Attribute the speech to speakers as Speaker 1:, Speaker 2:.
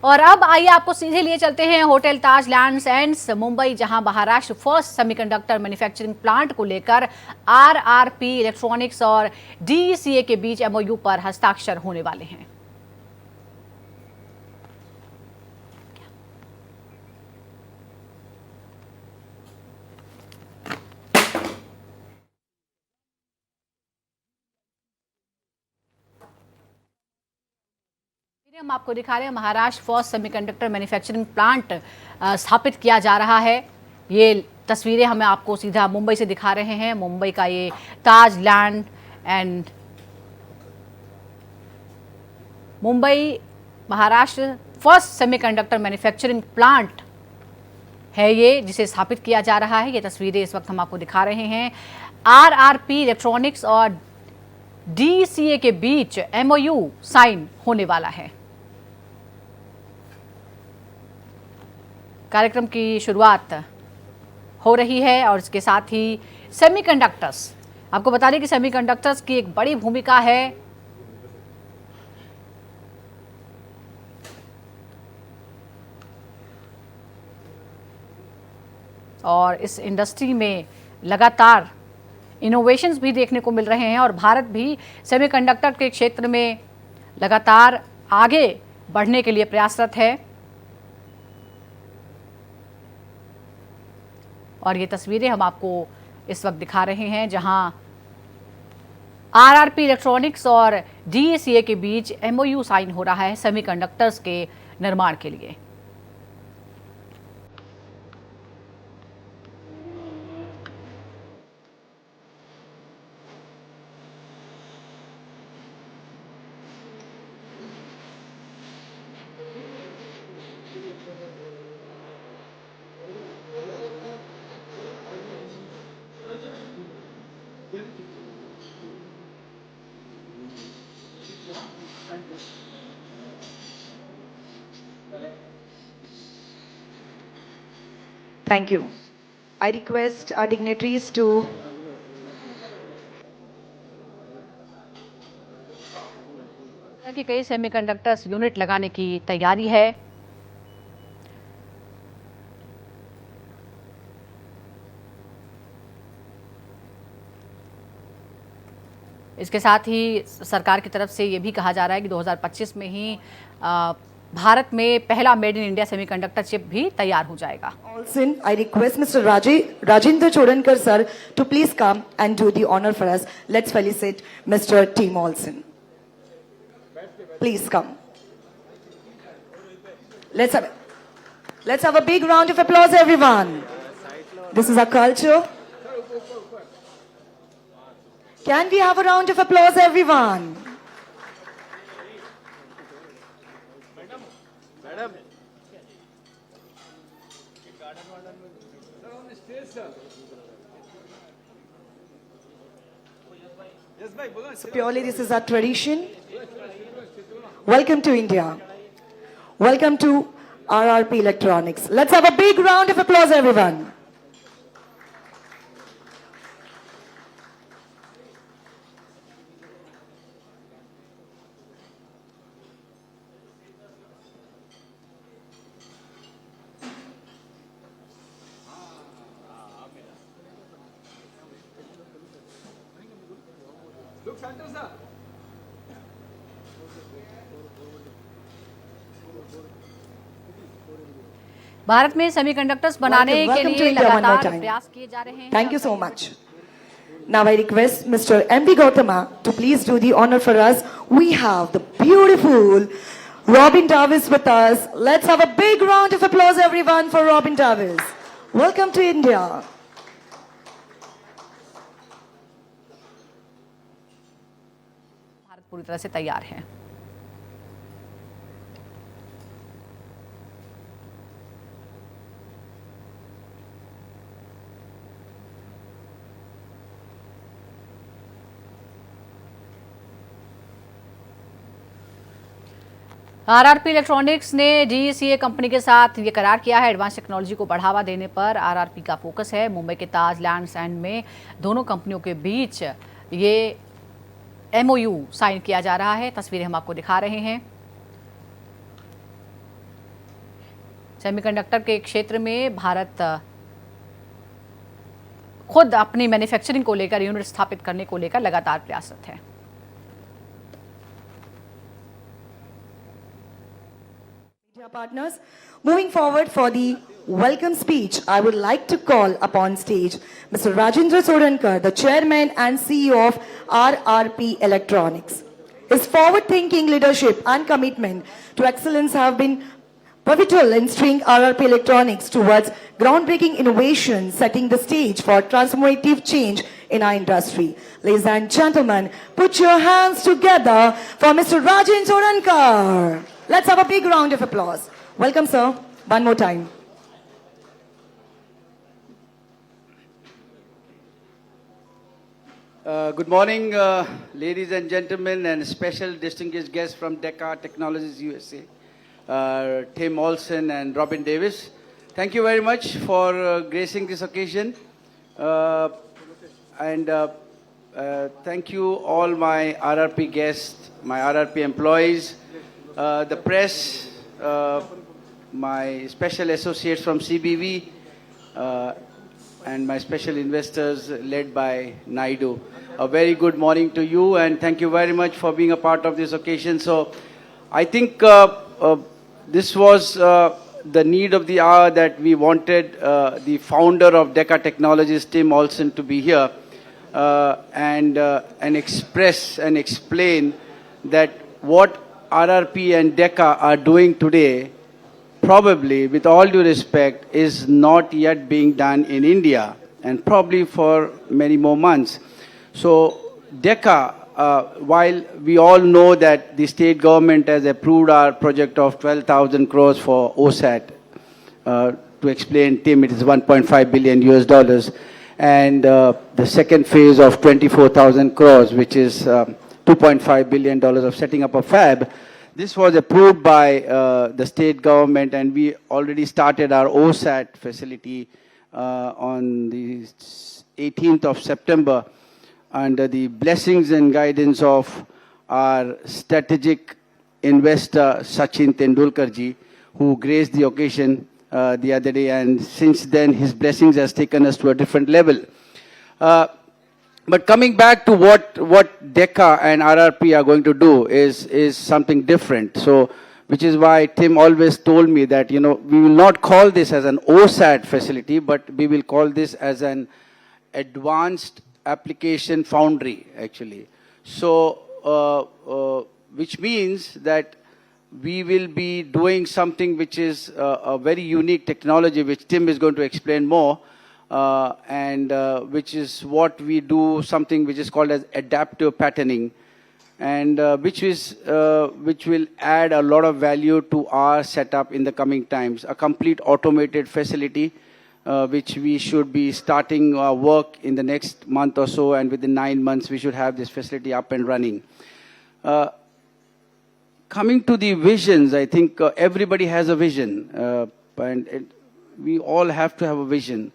Speaker 1: और अब आइए आपको सीधे लिए चलते हैं होटल ताज लैंड्स एंड्स मुंबई, जहां Maharashtra first semiconductor manufacturing plant को लेकर आरआरपी इलेक्ट्रॉनिक्स और डीईसीए के बीच एमओयू पर हस्ताक्षर होने वाले हैं। हम आपको दिखा रहे हैं Maharashtra first semiconductor manufacturing plant स्थापित किया जा रहा है। ये तस्वीरें हमें आपको सीधा मुंबई से दिखा रहे हैं। मुंबई का ये Taj land end Mumbai Maharashtra first semiconductor manufacturing plant है ये, जिसे स्थापित किया जा रहा है। ये तस्वीरें इस वक्त हम आपको दिखा रहे हैं। आरआरपी इलेक्ट्रॉनिक्स और डीसीए के बीच एमओयू साइन होने वाला है। कार्यक्रम की शुरुआत हो रही है और इसके साथ ही सेमीकंडक्टर्स, आपको बता दें कि सेमीकंडक्टर्स की एक बड़ी भूमिका है और इस इंडस्ट्री में लगातार इनोवेशंस भी देखने को मिल रहे हैं और भारत भी सेमीकंडक्टर के क्षेत्र में लगातार आगे बढ़ने के लिए प्रयासरत है। और ये तस्वीरें हम आपको इस वक्त दिखा रहे हैं, जहां आरआरपी इलेक्ट्रॉनिक्स और डीईसीए के बीच एमओयू साइन हो रहा है सेमीकंडक्टर्स के निर्माण के लिए।
Speaker 2: Thank you. I request our dignitaries to
Speaker 1: कि कई सेमीकंडक्टर्स यूनिट लगाने की तैयारी है। इसके साथ ही सरकार की तरफ से ये भी कहा जा रहा है कि 2025 में ही भारत में पहला made in India semiconductor chip भी तैयार हो जाएगा।
Speaker 2: Olsen, I request Mr. Rajendra Chodankar sir to please come and do the honor for us. Let's felicitate Mr. Tim Olsen. Please come. Let's have a big round of applause, everyone. This is our culture. Can we have a round of applause, everyone? So purely this is our tradition. Welcome to India. Welcome to RRP Electronics. Let's have a big round of applause, everyone.
Speaker 1: Bharat में semiconductors बनाने के लिए लगातार प्रयास किए जा रहे हैं।
Speaker 2: Thank you so much. Now I request Mr. M.B. Gautama to please do the honor for us. We have the beautiful Robin Davis with us. Let's have a big round of applause, everyone, for Robin Davis. Welcome to India.
Speaker 1: Bharat पूरी तरह से तैयार है। RRP electronics ने डीईसीए company के साथ ये करार किया है। एडवांस टेक्नोलॉजी को बढ़ावा देने पर आरआरपी का फोकस है। मुंबई के ताज लैंड्स एंड में दोनों कंपनियों के बीच ये एमओयू साइन किया जा रहा है। तस्वीरें हम आपको दिखा रहे हैं। सेमीकंडक्टर के क्षेत्र में भारत खुद अपनी मैन्युफैक्चरिंग को लेकर, यूनिट स्थापित करने को लेकर लगातार प्रयासरत है।
Speaker 2: Media partners, moving forward for the welcome speech, I would like to call upon stage Mr. Rajendra Sorankar, the chairman and CEO of RRP Electronics. His forward-thinking leadership and commitment to excellence have been pivotal in steering RRP Electronics towards groundbreaking innovation, setting the stage for transformative change in our industry. Ladies and gentlemen, put your hands together for Mr. Rajendra Sorankar. Let's have a big round of applause. Welcome, sir. One more time.
Speaker 3: Good morning, ladies and gentlemen, and special distinguished guests from Decca Technologies USA, Tim Olson and Robin Davis. Thank you very much for gracing this occasion. Thank you all my RRP guests, my RRP employees, the press, my special associates from CBV, and my special investors led by Naidu. A very good morning to you, and thank you very much for being a part of this occasion. So I think this was the need of the hour, that we wanted the founder of Decca Technologies, Tim Olson, to be here and express and explain that what RRP and Decca are doing today, probably, with all due respect, is not yet being done in India, and probably for many more months. So Decca, while we all know that the state government has approved our project of 12,000 crores for OSAT, to explain, Tim, it is 1.5 billion US dollars, and the second phase of 24,000 crores, which is $2.5 billion of setting up a fab. This was approved by the state government, and we already started our OSAT facility on the 18th of September under the blessings and guidance of our strategic investor Sachin Tendulkar ji, who graced the occasion the other day, and since then his blessings has taken us to a different level. But coming back to what Decca and RRP are going to do is something different. So, which is why Tim always told me that, we will not call this as an OSAT facility, but we will call this as an advanced application foundry, actually. So, which means that we will be doing something which is a very unique technology, which Tim is going to explain more. Which is what we do, something which is called as adaptive patterning, and which will add a lot of value to our setup in the coming times. A complete automated facility, which we should be starting work in the next month or so, and within 9 months we should have this facility up and running. Coming to the visions, I think everybody has a vision, and we all have to have a vision.